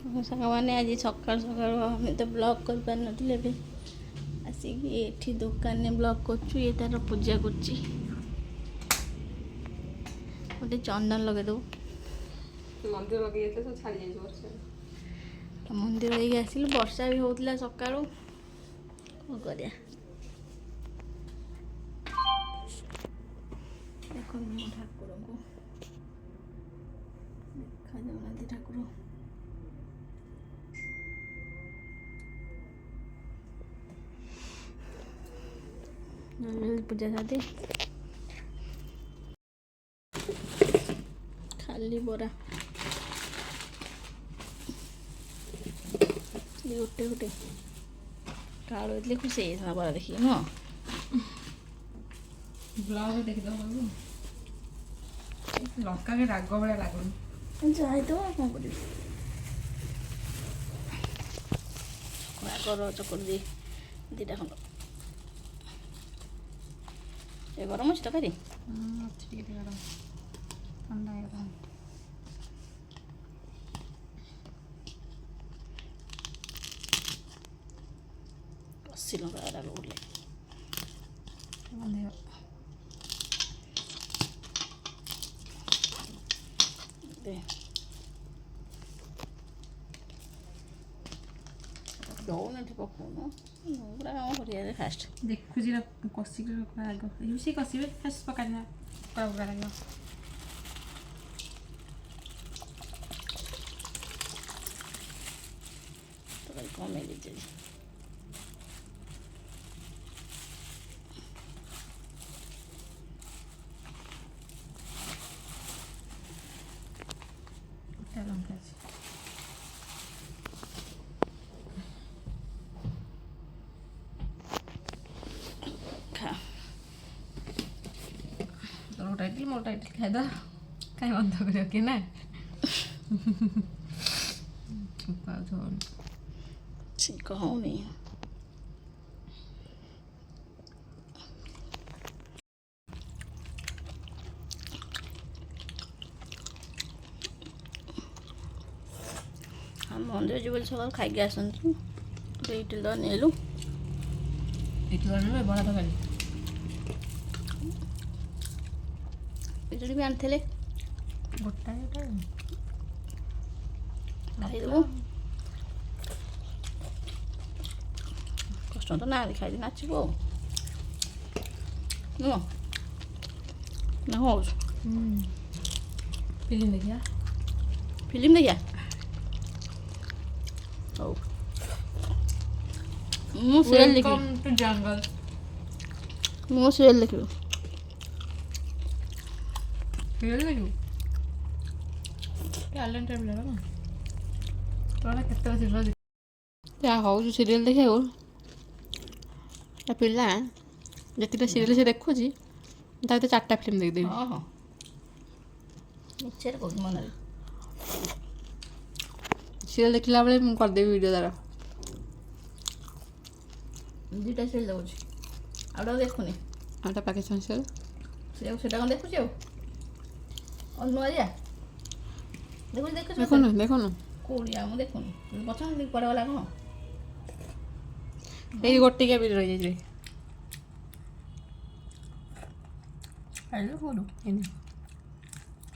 ସାଙ୍ଗମାନେ ଆଜି ସକାଳୁ ସକାଳୁ ଆମେ ତ ବ୍ଲଗ୍ କରିପାରିନଥିଲେ, ଏବେ ଆସିକି ଏଠି ଦୋକାନରେ ବ୍ଲଗ୍ କରୁଛୁ। ଇଏ ତାର ପୂଜା କରୁଛି। ଗୋଟେ ଚନ୍ଦନ ଲଗେଇଦେବୁ। ମନ୍ଦିର ଲଗେଇ ଯାଇଥିଲେ ସବୁ ଛାଡ଼ି ଯାଇଛି ବର୍ଷା। ମନ୍ଦିର ହେଇକି ଆସିଲୁ, ବର୍ଷା ବି ହେଉଥିଲା ସକାଳୁ, କ'ଣ କରିବା। ଦେଖନ୍ତୁ ଠାକୁରଙ୍କୁ ଦେଖାଯାଉନାହାନ୍ତି ଠାକୁର। ପୂଜା ସାରି ଖାଲି ବରା ଗୋଟେ ଗୋଟେ କାଳୁ ହେଇଥିଲେ ଖୁସି ହେଇଯାଇଥିଲା ବରା ଦେଖିକି, ନୁହଁ? ବ୍ଲଗ ଦେଖିଦେବ ଲଙ୍କାକେ ରାଗ ଭଳିଆ ଲାଗୁନି। ଯାହା ହେଇଥିବ ଆଉ କ'ଣ କରିବି। ରାଗର ଚକଟି ଦେଇ ଦୁଇଟା ଖଣ୍ଡ। ଏ ଗରମ ଅଛି ତରକାରୀ? ଅଛି ଟିକେ ଗରମ, ଥଣ୍ଡା ହେଇଗଲାଣି। କଷି ଲଙ୍କା ରାଗ ଉଠିଲେ ଦଉନ ଏଠି ପକଉନ, ପୁରା କାମ କରିବା ଫାଷ୍ଟ। ଦେଖୁଛି କଷିକି ଆଗ ସେ କଷିବେ ଫାଷ୍ଟ ପକାଇନା ପକା ଲାଗିବ। ତରକାରୀ କମେଇ ଦେଇଛି। ଲଙ୍କା ଅଛି ଖା। ତୋର ଟାଇଟଲ ମୋର ଟାଇଟଲ ଖାଇଦବା, କାହିଁ ବନ୍ଧ କରିବ କି ନା। ଛିଙ୍କ ହଉନି। ମନ୍ଦିର ଯିବୁ ବୋଲି ସକାଳୁ ଖାଇକି ଆସନ୍ତୁ। ଇଟିଲି ତ ନେଲୁ, ଇଟିଲି ଆଣିବେ ବରା ତରକାରୀ ପିଜୁଳି ବି ଆଣିଥିଲେ, ଗୋଟା ଖାଇଦେବୁ। କଷ୍ଟ ତ ନାହାନ୍ତି, ଖାଇକି ନାଚିବୁ ଆଉ, ନୁହଁ ନା ହଉଛି। ଫିଲ୍ମ ଦେଖିବା, ଫିଲ୍ମ ଦେଖିବା। ହଉ, ମୁଁ ସିରିଏଲ ଦେଖିବି। ମୁଁ ସିରିଏଲ ଦେଖିବି। ସିରିଏଲ ଦେଖିବୁ? ଟ୍ୟାଲେଣ୍ଟ ପିଲାଟା ନା, ତୋର କେତେଟା ସିରିଏଲ ଦେଖ। ଯାହା ହଉଛି ସିରିଏଲ ଦେଖିବାକୁ। ପିଲା ଯେତିକିଟା ସିରିଏଲ ସେ ଦେଖୁଛି, ତା ଭିତରେ 4ଟା ଫିଲ୍ମ ଦେଖିଦେବି। ହଁ ହଁ, ନିଶ୍ଚୟ କହୁଛି ମନରେ। ସିରିଏଲ ଦେଖିଲା ବେଳେ ମୁଁ କରିଦେବି ଭିଡ଼ିଓ ତାର। 2ଟା ସିରିଏଲ ଦେଉଛି, ଆଉ ଦେଖୁନି। ଆଉ ତା ପାକିସ୍ତାନ ସିରିଏଲ ସେଟା କ'ଣ ଦେଖୁଛି ଆଉ ନୂଆ ଦିଆ ଦେଖୁଛି। ଦେଖୁନୁ କୋଉଠି ଆଉ ମୁଁ ଦେଖୁନି। ପଛରେ କୁଆଡ଼େ ଗଲା କ'ଣ? ଏଇ ଗୋଟିକିଆ ବିରି ରହିଯାଇଛି। ଖାଇଲୁ କୋଉଠୁ? ଏଇନି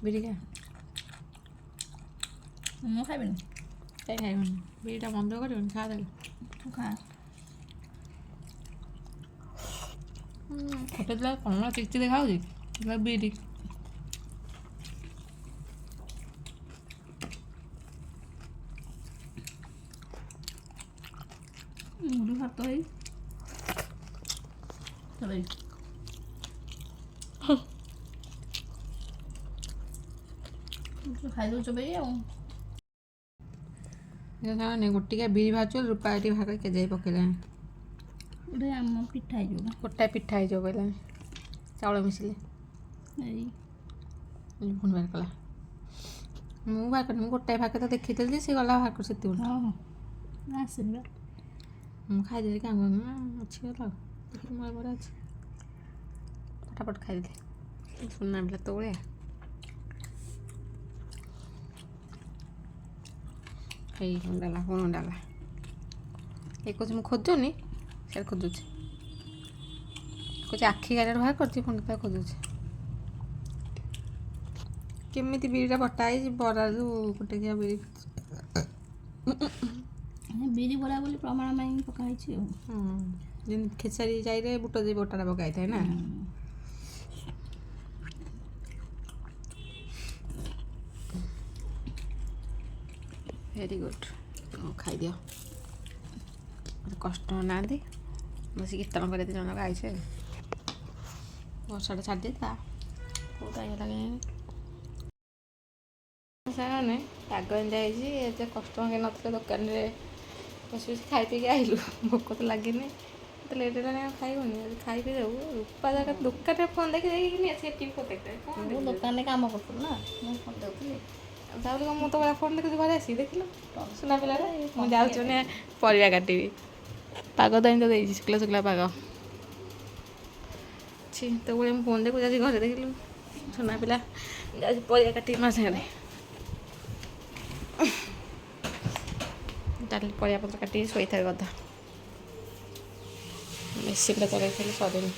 ବିରିକା ମୁଁ ଖାଇବିନି। କାହିଁ ଖାଇବନି? ବିରିଟା ବନ୍ଦ କରିବନି, ଖା ଦେଲେ। ତୁ ଖା। ଫଟେଇଥିଲା କମଳା ଚିକଚିକ ଦେଖାଯାଉଛି, ବିରି। ମୁଢ଼ି ଭାତ ହେଇ ଖାଇଦେଉଛ ବେଇ ଆଉ। ଗୋଟିକା ବିରି ଭାଜୁଛୁ, ରୂପା ଏଠି ଭାଗ କେଜାଇ ପକେଇଲାଣି। ଗୋଟେ ଆମ ପିଠା ହେଇଯିବ, ଗୋଟାଏ ପିଠା ହେଇଯିବ କହିଲାଣି, ଚାଉଳ ମିଶିଲେ। ଏଇ ପୁଣି ବାହାର କଲା। ମୁଁ ବାହାର କରିନି, ମୁଁ ଗୋଟାଏ ଭାଗ ତ ଦେଖିଥିଲି ଯେ ସେ ଗଲା ବାହାର କରି ସେତିକି। ହଁ ହଁ, ଆସିନି ବା। ମୁଁ ଖାଇଦେଲି, କାମ ଅଛି ଗଲା ଦେଖିଲି ମୋର ମୋର ଅଛି, ଫଟାଫଟ ଖାଇଦେଲି। ସୁନା ପିଲା ତ ଭଳିଆ ହେଇ ଡାଲା କ'ଣ ଡାଲା ଏ କହୁଛି ମୁଁ ଖୋଜୁନି ସେଆଡ଼େ ଖୋଜୁଛି କହୁଛି ଆଖି ଗାଡ଼ିଆରେ ବାହାର କରିଛି ପୁଣି ତାକୁ ଖୋଜୁଛି କେମିତି ବିରିଟା ବଟା ହେଇଛି ବରାରୁ ଗୋଟେ କିଆ ବିରି ବିରି ବରା ବୋଲି ପ୍ରମାଣ ପାଇଁ ପକା ହେଇଛି ଆଉ ଯେମିତି ଖେସାରୀ ଯାଇରେ ବୁଟ ଦେଇ ବଟାଟା ପକା ହେଇଥାଏ ନା ଭେରି ଗୁଡ୍ ଖାଇଦିଅ କଷ୍ଟ ନାହାନ୍ତି ବସିକି କୀର୍ତ୍ତନ କରିବା ଜଣ ଖାଇছে ବର୍ଷାଟା ଛାଡ଼ି ଦେଇଥିଲା କେଉଁଟା ଇଏ ଲାଗେ ସାଙ୍ଗମାନେ ପାଗ ଏମିତି ହେଇଛି ଏତେ କଷ୍ଟ କେହି ନଥିଲେ ଦୋକାନରେ ବସି ବସି ଖାଇ ପିଇକି ଆଇଲୁ ଭୋକ ତ ଲାଗିନି ଏତେ ଲେଟ୍ ହେଲାଣି ଆଉ ଖାଇବୁନି ଯଦି ଖାଇ ପିଇ ଦେବୁ ରୂପା ଜାଗା ଦୋକାନରେ ଫୋନ୍ ଦେଖି ଦେଖିକି ଆସିକି ଟିଭି ଫୋନ୍ ଦେଖିଥାଏ ମୁଁ ଦୋକାନରେ କାମ କରୁଥିଲି ନା ମୁଁ ଫୋନ୍ ଦେଉଥିଲି ତାପରେ ମୁଁ ତ ଫୋନ୍ ଦେଖୁଛି ଘରେ ଆସିକି ଦେଖିଲୁ ସୁନା ପିଲାରେ ମୁଁ ଯାଉଛି ମାନେ ପରିବା କାଟିବି ପାଗ ତ ଏମିତି ଦେଇଛି ଶୁଖିଲା ଶୁଖିଲା ପାଗ ଅଛି ତ ମୁଁ ଫୋନ୍ ଦେଖୁଛି ଆଜି ଘରେ ଦେଖିଲୁ ସୁନା ପିଲା ଯାଉଛି ପରିବା କାଟିବି ମା ସାଙ୍ଗରେ ଡାଲି ପରିବା ପତ୍ର କାଟିକି ଶୋଇଥାଏ କଥା ମେସିନ୍ଟା ଚଲେଇଥିଲି ସରିନି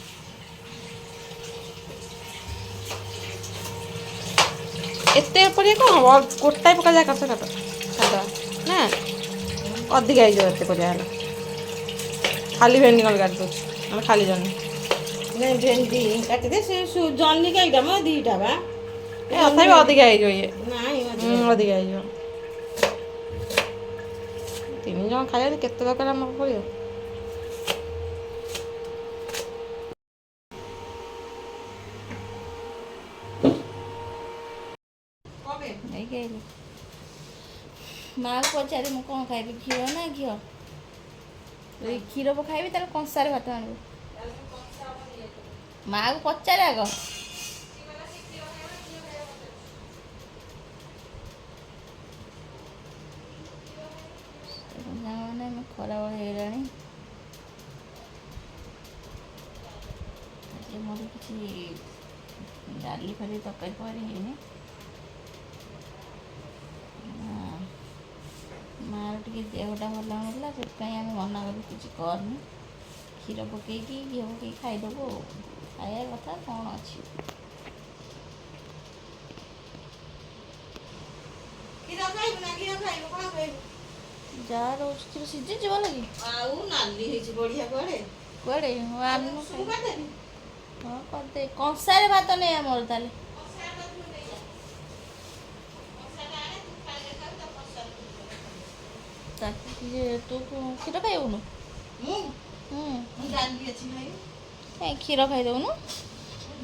ଏତେ ପରିବା କ'ଣ ହବ ଗୋଟାଏ ପକା ଯାଏ କାଟ ଖାଇଦେବା ନା ଅଧିକା ହେଇଯିବ ଏତେ ପରିବା ହେଲା ଖାଲି ଭେଣ୍ଡି କ'ଣ କାଟି ଦେଉଛି ଆମେ ଖାଲି ଜହ୍ନି ଭେଣ୍ଡି କାଟିଦେ ସେ ଜହ୍ନି କେଇଟା ମ ଦୁଇଟା ବା ତଥାପି ଅଧିକା ହେଇଯିବ ଇଏ ନାଇଁ ଅଧିକା ହେଇଯିବ 3 ଜଣ ଖାଇବା କେତେ ଦରକାର ଆମକୁ ପଡ଼ିବ ନେଇକି ଆଇଲି ମାଆକୁ ପଚାରି ମୁଁ କ'ଣ ଖାଇବି ଘିଅ ନା ଘିଅ ଯଦି କ୍ଷୀର ଖାଇବି ତାହେଲେ କଂସାରେ ଭାତ ଆଣିବୁ ମାଆକୁ ପଚାରେ ଆଗ ସାଙ୍ଗମାନେ ଆମେ ଖରାବେଳ ହେଇଗଲାଣି ଆଜି ମୋର କିଛି ଡାଲି ଫାଲି ତରକାରୀ ଫରକାରୀ ହେଇନି ମାଆର ଟିକେ ଦେହଟା ଭଲ ନଥିଲା ସେଥିପାଇଁ ଆମେ ମନା କଲୁ କିଛି କରନି କ୍ଷୀର ପକେଇକି ଘିଅ ପକେଇକି ଖାଇଦେବୁ ଖାଇବା କଥା କ'ଣ ଅଛି ଯାହା ରହୁଛି କ୍ଷୀର ସିଝିଯିବ ଲାଗି ଆଉ ନାଲି ହେଇଛି ବଢିଆ କୁଆଡେ କୁଆଡ଼େ ହଁ କରିଦେ କଂସାରେ ଭାତ ନେଇ ଆମର ତାହେଲେ ତୁ କ୍ଷୀର ଖାଇବୁନୁ ଡାଲି ଅଛି ଭାଇ କାଇଁ କ୍ଷୀର ଖାଇଦେବୁନୁ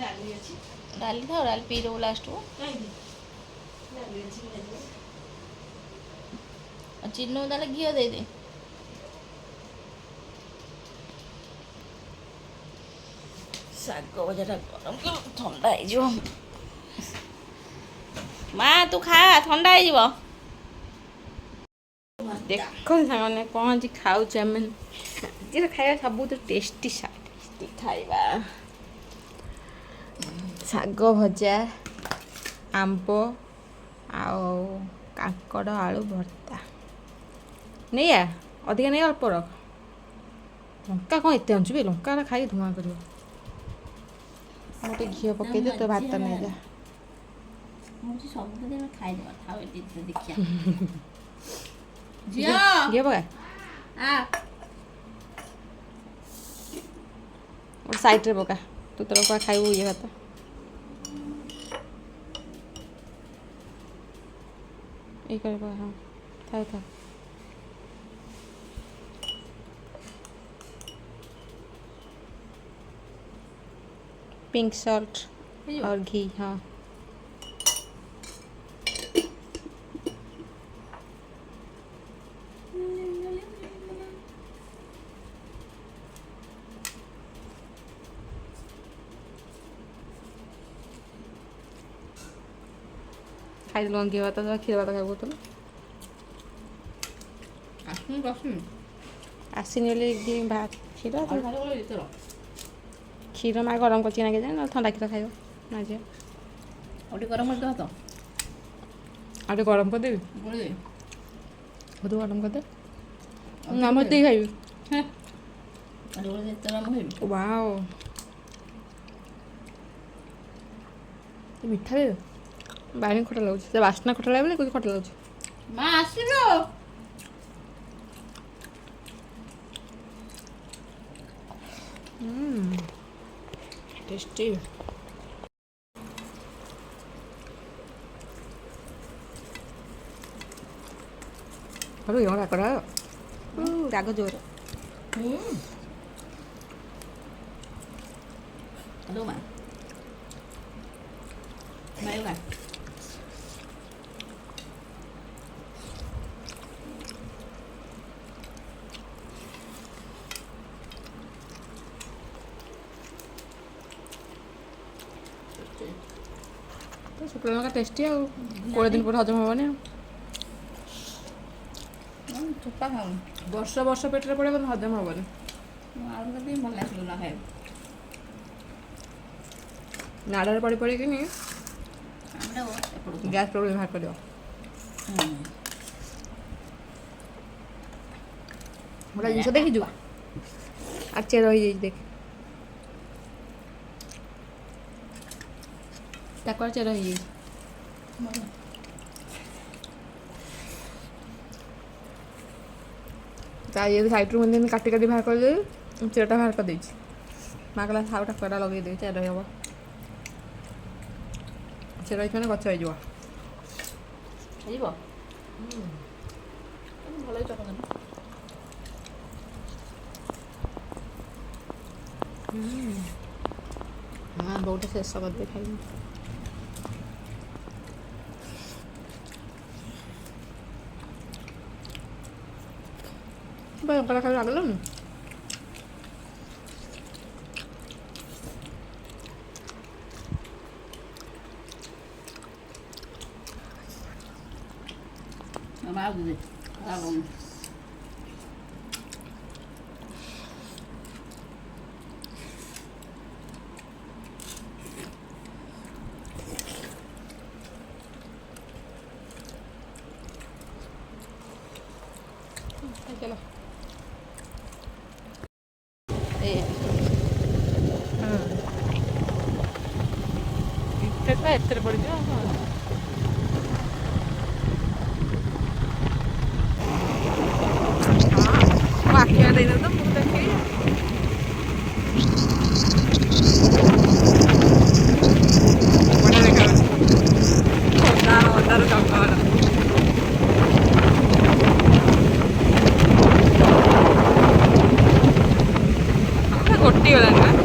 ଡାଲି ଅଛି ଡାଲି ଥାଉ ଡାଲି ପିଇଦେବୁ ଲାଷ୍ଟକୁ କାହିଁକି ଡାଲି ଅଛି ଆଉ ଚିନୁ ତାହେଲେ ଘିଅ ଦେଇଦେ ଶାଗ ଭଜାଟା ଗରମ ଥଣ୍ଡା ହେଇଯିବ ମା ତୁ ଖା ଥଣ୍ଡା ହେଇଯିବ ଦେଖ ସାଙ୍ଗମାନେ କ'ଣ ଆଜି ଖାଉଛୁ ଆମେ ଆଜିର ଖାଇବା ସବୁଠୁ ଟେଷ୍ଟି ଖାଇବା ଶାଗ ଭଜା ଆମ୍ବ ଆଉ କାଙ୍କଡ଼ ଆଳୁ ଭର୍ତ୍ତା ନେଇଆ ଅଧିକା ନେଇ ଅଳ୍ପ ରଖ ଲଙ୍କା କ'ଣ ଏତେ ଆଣୁଛୁ ବେ ଲଙ୍କାଟା ଖାଇକି ଧୂଆଁ କରିବ ଗୋଟେ ଘିଅ ପକେଇଦେ ତୋ ଭାତ ନେଇଯା ସବୁଦିନ ଖାଇଦେବା ଥାଉ ଏଠି ଦେଖିବା ଘିଅ ପକା ଗୋଟେ ସାଇଡ଼୍ରେ ପକା ତୁ ତୋର ପକା ଖାଇବୁ ଇଏ ଭାତ ଏଇ କରି ପକା ହଁ ଥାଉ ଥାଉ पिंक सॉल्ट और घी हाँ खाई दिल घी भात क्षीर भात खाई बोतल आसनी भात क्षीर क्षीर माँ गरम कर ठंडा क्षीर खाइब ना जी गरम कर गरम कर देवी ତୁ ଗରମ କରିଦେ ଆମ ଏତିକି ଖାଇବି হ্যাঁ আর ওরা যেতে আমি খাইবি ୱାଓ ମିଠା ବି ବାଇଗଣ ଖଟା ଲାଗୁଛି ସେ ବାସ୍ନା ଖଟା ଲାଗେ ବୋଲି ଖଟା ଲାଗୁଛି মা আসিল টেস্টি আরে ইয়া রাগড়া রাগ জোর Halo ma Mai ma ତ ଶୁଖିଲା ଲଙ୍କା ଟେଷ୍ଟି ଆଉ 20 ଦିନ ପରେ ହଜମ ହବନି ଆଉ ଚୋପା ଖାଉନି ବର୍ଷ ବର୍ଷ ପେଟରେ ପଡ଼ିବ କିନ୍ତୁ ହଜମ ହବନି ଆଳୁ ଯଦି ଭଲ ଲାଗିଲ ନା ଖାଇବ ନାଡ଼ରେ ପଡ଼ି ପଡ଼ିକିନି আমরা এপড়ু ଗ୍ୟାସ୍ ପ୍ରୋବ୍ଲେମ୍ ବାହାର କରିବ ଗୋଟେ ଜିନିଷ ଦେଖିଛୁ ଆର୍ ଚେର ହେଇଯାଇଛି ଦେଖ ତାକୁ ଚେର ହେଇଯାଇଛି ତା ଇଏ ସାଇଡ଼୍ରୁ ମାନେ କାଟି କାଟି ବାହାର କରିଦେବି ଚେରଟା ବାହାର କରିଦେଇଛି ମା' କହିଲା ଥାଉ ଟାକୁଆଟା ଲଗେଇଦେବି ଚେର ହେବ ଚେର ହେଇଛି ମାନେ ଗଛ ହେଇଯିବ ହେଇଯିବ ଭଲ ହେଇଛି ଚଟଣି ହଁ ବହୁତ ଶେଷ କରିଦେଇ ଖାଇବି ଲଙ୍କା ଖାଇ ଲାଗିଲାନି মা দিদি আলু চলো ଏଥିରେ ପଡ଼ିଯିବ ଆଖିଆ ଦେଇଦେବ ତ ମୁଁ ଦେଖିବି ବଢ଼ିଆ ଦେଖାଯାଉଛି ଅଦାର ଜଙ୍ଗଲ ଗୋଟିଗଲାଣି ନା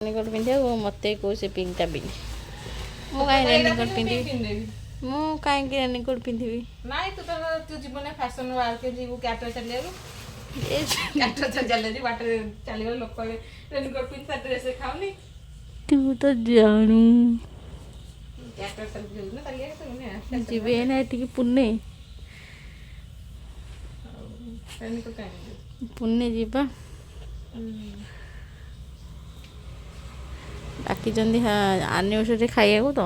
ରେନିକୋଟ୍ ପିନ୍ଧିବାକୁ ମୋତେ କହୁ ସେ ପିଙ୍କଟା ପିନ୍ଧି ମୁଁ କାହିଁ ରେନିକୋଟ୍ ପିନ୍ଧିବି ମୁଁ କାହିଁକି ରେନିକୋଟ୍ ପିନ୍ଧିବି ନାଇଁ ତୁ ଜୀବନରେ ଫ୍ୟାସନ୍ ୱାର୍କ ଯିବୁ କ୍ୟାଟର ଚାଲିବାକୁ କ୍ୟାଟର ଚାଲିଯାଉଛି ବାଟରେ ଚାଲିଗଲେ ଲୋକ ରେନିକୋଟ୍ ପିନ୍ଧି ତା ଡ୍ରେସ୍ ଖାଉନି ତୁ ତ ଜାଣୁ କ୍ୟାଟର ଚାଲିଯାଉଛି ନା ଚାଲିବାକୁ ଯିବି ଏଇନା ଏଠିକି ପୁନେ ରେନିକୋଟ୍ କାହିଁକି ପୁନେ ଯିବା ଡାକିଛନ୍ତି ଆନିଭର୍ସରୀ ଖାଇବାକୁ ତ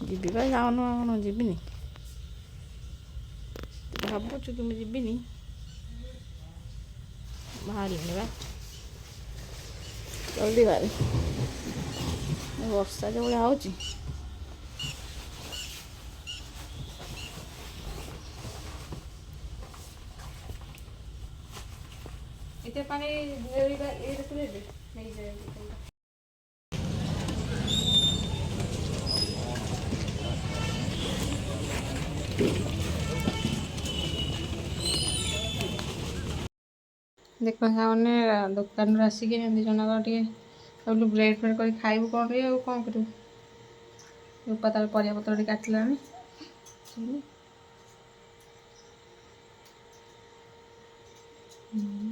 ଯିବି ବା ଯାଉନୁ କ'ଣ ଯିବିନି ଭାବୁଛୁ କି ମୁଁ ଯିବିନି ବାହାରିଲିଣି ବା ଜଲ୍ଦି ବାହାରି ବର୍ଷା ଯେଉଁଭଳିଆ ହେଉଛି ଏତେ ପାଣି ଦେଖ ସାମାନେ ଦୋକାନରୁ ଆସିକି ଏମିତି ଜଣକ ଟିକେ ସବୁ ବ୍ରେଡ଼୍ ଫ୍ରେଡ଼୍ କରି ଖାଇବୁ କ'ଣ ଟିକେ ଆଉ କ'ଣ କରିବୁ ରୂପା ତାର ପରିବା ପତ୍ର ଟିକେ କାଟିଲାଣି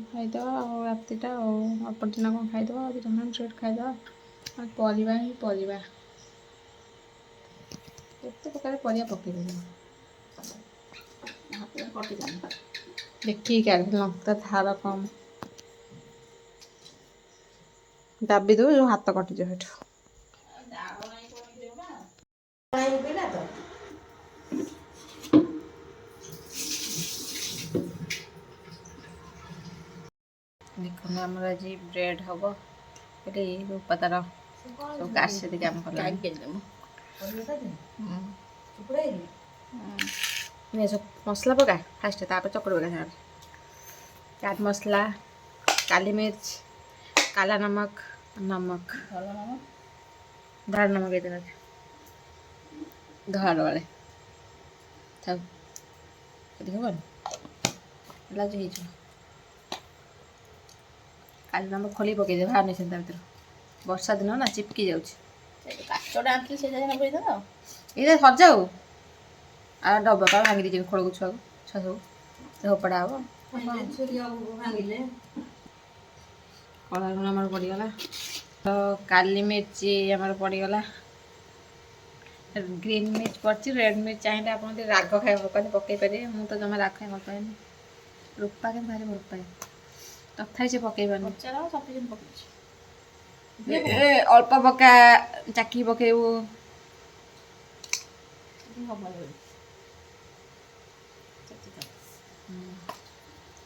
ଖାଇଦେବା ଆଉ ରାତିଟା ଆଉ ଅପରଦିନ କ'ଣ ଖାଇଦେବା ଆଉ ଦୁଇଟା ବ୍ରେଡ଼୍ ଖାଇଦେବା ଆଉ ପରିବା ହିଁ ପରିବା କେତେ ପ୍ରକାର ପରିବା ପକେଇଦେବା ଦେଖିକି କାଢ଼ ଲଙ୍କା ଧାର କମ୍ ଦାବି ଦେବୁ ଯେଉଁ ହାତ କଟିଯିବ ସେଠୁ ଆଜି ବ୍ରେଡ୍ ହବ ଏଠି ରୂପା ତାର ସବୁ କାଶୀ କାମ କଲାଣି। ସବୁ ମସଲା ପକା ଫାଷ୍ଟ, ତାପରେ ଚକୁଡ଼ି ପକା ସାଙ୍ଗରେ ଚାଟ ମସଲା, काली मिर्च, काला नमक, नमक धार नमक इतना धार वाले थाउ देखो बन लाज ही जो काली नमक खोली पके दे बाहर नहीं सेंता भीतर वर्षा दिन ना चिपकी जाउछ କାଚଟା ଆଣିଥିଲି ସେଇଟା ସିନା ପଇସା ତ ଏଇଟା ସଜାଉ आ डब्बा का भांगी दीजिए खोल छुआ छुआ सब देह पड़ा हो ଭାଙ୍ଗିଲେ कलर लुण आमर पड़गला तो काली मिर्ची आमर पड़गला ग्रीन मिर्च पड़ी रेड मिर्च चाहिए आप राग खाए भल पकई पारे मुझे तो जमा राग खाए भल पाए रूपा के भारी भल पाए तथा से पकई पार अल्प पका चाकी पकेबू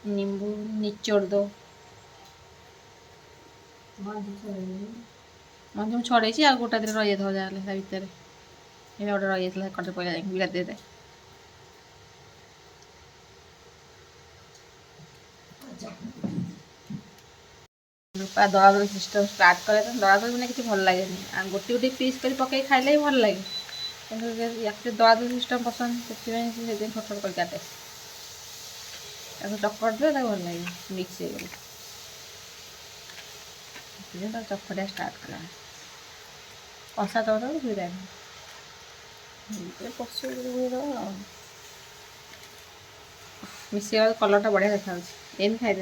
नींबू निचोड़ दो मंजू छड़े आ गोटा दिन रही था जहाँ भितर ये गोटे रही कटे पड़ा जाए बिलाती दे रूपा दला दली सिस्टम स्टार्ट करे तो दला दली मैंने किसी भल लगे गोटे गोटे पीस कर पकई खाइले भी भल लगे कि दला दली सिस्टम पसंद से छोट छोट कर काटे चकट दे भल लगे मिक्स हो गला चकटिया स्टार्ट कला कषा तो सुविधा मिस कलर टा बढ़िया देखा एम खाई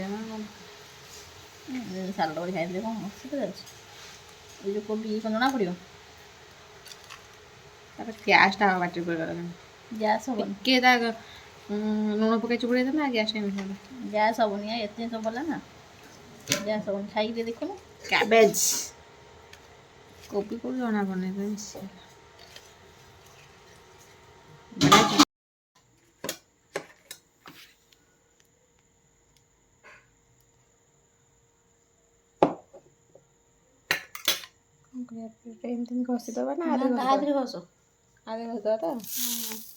ସାଲଡ଼ କରି ଖାଇଦେଲେ କ'ଣ ଅସୁବିଧା ଅଛି ଏ ଯେଉଁ କୋବି କ'ଣ ଜଣା ପଡ଼ିବ ଗ୍ୟାସଟା ବାଟରେ ପଡ଼ିଗଲା ଗ୍ୟାସ୍ ହେବନି କିଏ ତା ଲୁଣ ପକାଇ ଚୁପୁଡ଼ି ଦେଲା ନା ଗ୍ୟାସ୍ ଗ୍ୟାସ୍ ହେବନି ଏତେ ଜିନିଷ ପଡ଼ିଲା ନା ଗ୍ୟାସ୍ ହେବନି ଖାଇକି ଟିକେ ଦେଖୁନୁ କ୍ୟାବେଜ୍ କୋବି କୋବି ଜଣା ପଡ଼ୁନି ମିଶିଗଲା ଏମିତି ଘଷିଦେବା ନା ଆଧିରେ ଘଷ ଆଗେ ଘଷିଦେବା ତ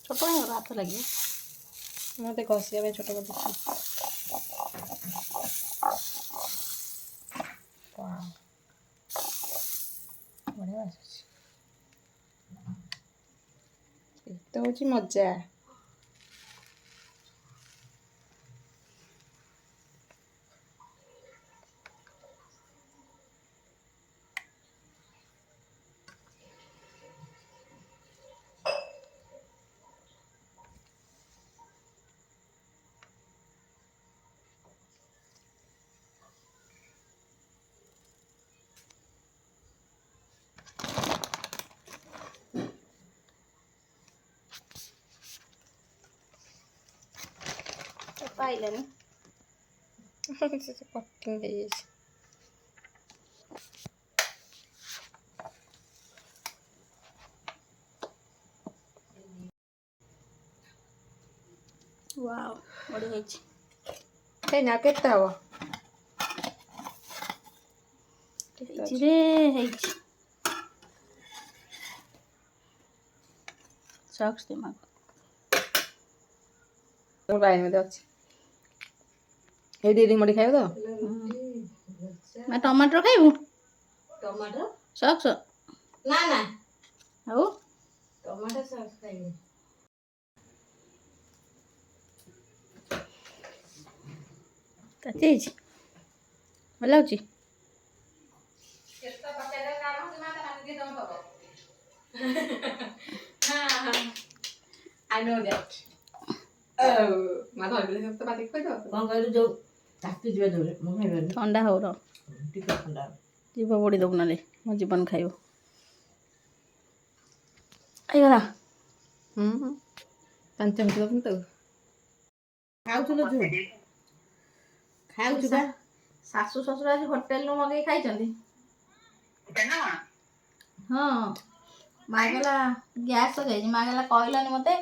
ଛୋଟ ହାତ ଲାଗିବ ମୋତେ ଘଷିବା ପାଇଁ ଛୋଟ କଥା ବଢ଼ିଆ ଆସୁଛି ଏତ ହେଉଛି ମଜା ପାଇଲାନି ପକିଂ ହେଇଯାଇଛି ୱାଓ ବଢ଼ିଆ ହେଇଛି ହେଇନା କେତେ ହବ ହେଇଛି ହେଇଛି ସକ୍ସ ଦେ ମାଗ ବାଇନ ମଧ୍ୟ ଅଛି ଏଇ ଦିଦି ମୋଟି ଖାଇବ ତ ଟମାଟର ଖାଇବୁ ଟମାଟୋ ସକ୍ସ ନା ନା ଆଉ ଟମାଟୋ ସସ୍ ଖାଇବେ କାଚି ହେଇଛି ଭଲ ଲାଗୁଛି I know that. ମା ଧରିଲେ ତ ପାଟିକି କହିଦେବ କ'ଣ କହିଲୁ ଯୋଉ ଚାପି ଯିବା ଯୋଉରେ ମୁଁ ଖାଇବାନି ଥଣ୍ଡା ହଉ ର ଟିକେ ଥଣ୍ଡା ଯିବ ବଡ଼ି ଦେବୁ ନହେଲେ ମୋ ଜୀବନ ଖାଇବ ହେଇଗଲା 5 ମିନିଟ୍ ଦେବୁ ତ ଖାଉଛୁ ଲୋ ଝିଅ ଖାଉଛୁ ବା ଶାଶୁ ଶ୍ୱଶୁର ଆଜି ହୋଟେଲରୁ ମଗେଇ ଖାଇଛନ୍ତି ହଁ ମା କହିଲା ଗ୍ୟାସ୍ ସରିଯାଇଛି ମା କହିଲା କହିଲାନି ମୋତେ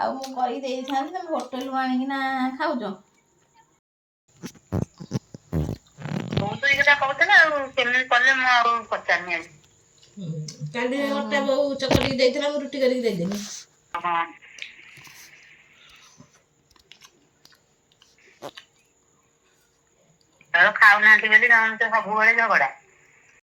ଆଉ ମୁଁ କରିକି ଦେଇଥାନ୍ତି ତମେ ହୋଟେଲରୁ ଆଣିକିନା ଖାଉଛ ଚକୁଳି କଥା କହୁଥିଲା ଆଉ କେମିତି କଲେ ମୁଁ ଆଉ ପଚାରିନି ଆଜି। କାଲି ଅଟା ବୋଉ ଚକଟିକି ଦେଇଥିଲା ମୁଁ ରୁଟି କରିକି ଦେଇଦେଲି। ହଁ ଖାଉନାହାନ୍ତି ବୋଲି ତମର ତ ସବୁବେଳେ ଝଗଡା।